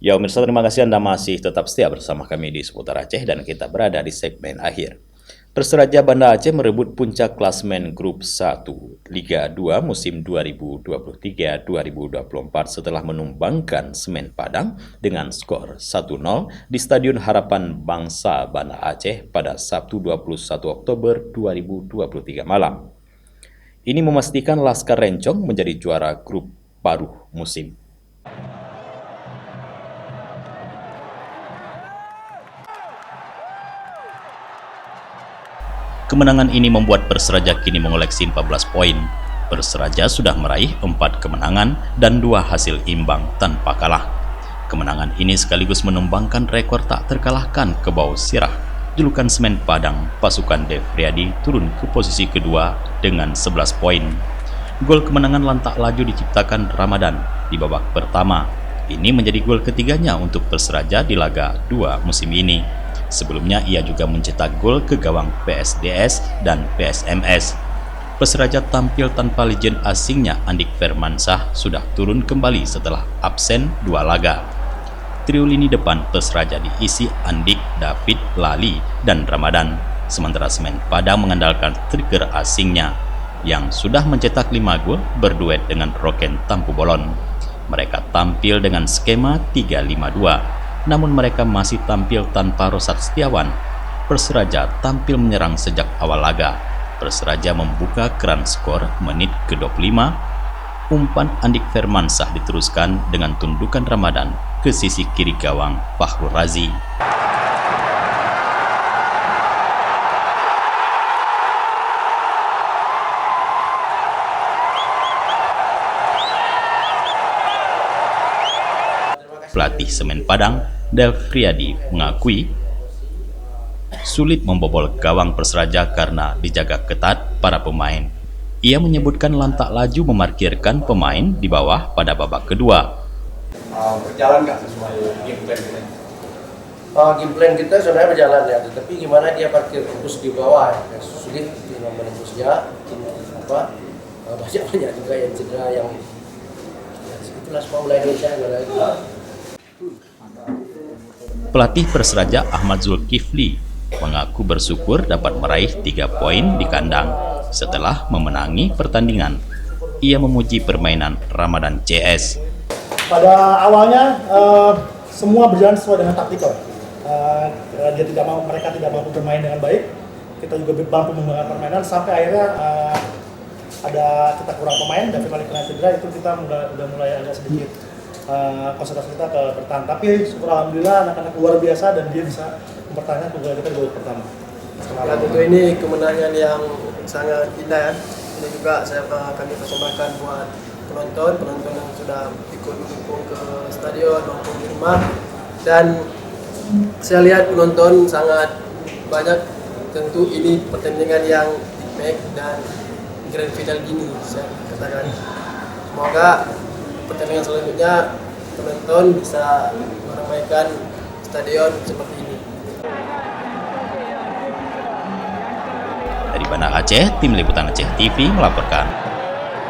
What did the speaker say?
Ya, pemirsa, terima kasih Anda masih tetap setia bersama kami di Seputar Aceh dan kita berada di segmen akhir. Perseraja Banda Aceh merebut puncak klasemen Grup 1 Liga 2 musim 2023-2024 setelah menumbangkan Semen Padang dengan skor 1-0 di Stadion Harapan Bangsa Banda Aceh pada Sabtu 21 Oktober 2023 malam. Ini memastikan Laskar Rencong menjadi juara grup paruh musim. Kemenangan ini membuat Perseraja kini mengoleksi 14 poin. Perseraja sudah meraih 4 kemenangan dan 2 hasil imbang tanpa kalah. Kemenangan ini sekaligus menumbangkan rekor tak terkalahkan ke Bau Sirah. Julukan Semen Padang, pasukan Dev Riyadi turun ke posisi kedua dengan 11 poin. Gol kemenangan lantak laju diciptakan Ramadan di babak pertama. Ini menjadi gol ketiganya untuk Perseraja di laga 2 musim ini. Sebelumnya ia juga mencetak gol ke gawang PSDS dan PSMS. Perseraja tampil tanpa legend asingnya Andik Firmansyah sudah turun kembali setelah absen 2 laga. Trio lini depan Perseraja diisi Andik, David, Lali, dan Ramadan. Sementara Semen Padang mengandalkan trigger asingnya yang sudah mencetak 5 gol berduet dengan Roken Tampu Bolon. Mereka tampil dengan skema 3-5-2. Namun mereka masih tampil tanpa Rosat Setiawan. Perseraja tampil menyerang sejak awal laga. Perseraja membuka keran skor menit ke-25. Umpan Andik Firmansyah diteruskan dengan tundukan Ramadan ke sisi kiri gawang Fakhrul Razi. Pelatih Semen Padang, Dev Riyadi, mengakui sulit membobol gawang Perseraja karena dijaga ketat para pemain. Ia menyebutkan lantak laju memarkirkan pemain di bawah pada babak kedua. Berjalan nggak sesuai game plan kita? Game plan kita sebenarnya berjalan ya, tetapi gimana dia parkir fokus di bawah ya, sulit menembusnya. Banyak juga yang cedera yang itulah sepak bola Indonesia lagi. Pelatih Perseraja Ahmad Zulkifli mengaku bersyukur dapat meraih 3 poin di kandang setelah memenangi pertandingan. Ia memuji permainan Ramadan CS. Pada awalnya semua berjalan sesuai dengan taktikal. Mereka tidak mampu bermain dengan baik. Kita juga mampu mengembangkan permainan sampai akhirnya kita kurang pemain dan kembali kena cedera, itu kita udah mulai agak sedikit konsentrasi kita ke bertahan. Tapi syukur alhamdulillah anak-anak luar biasa dan dia bisa mempertahankan keunggulan kita di babak pertama. Ya, tentu ini kemenangan yang sangat indah ya. Ini juga kami persembahkan buat penonton yang sudah ikut mendukung ke stadion maupun di rumah. Dan saya lihat penonton sangat banyak. Tentu ini pertandingan yang big match dan grand final gini, saya katakan. Semoga pertandingan selanjutnya penonton bisa meramaikan stadion seperti ini. Dari Banda Aceh, Tim Liputan Aceh TV melaporkan.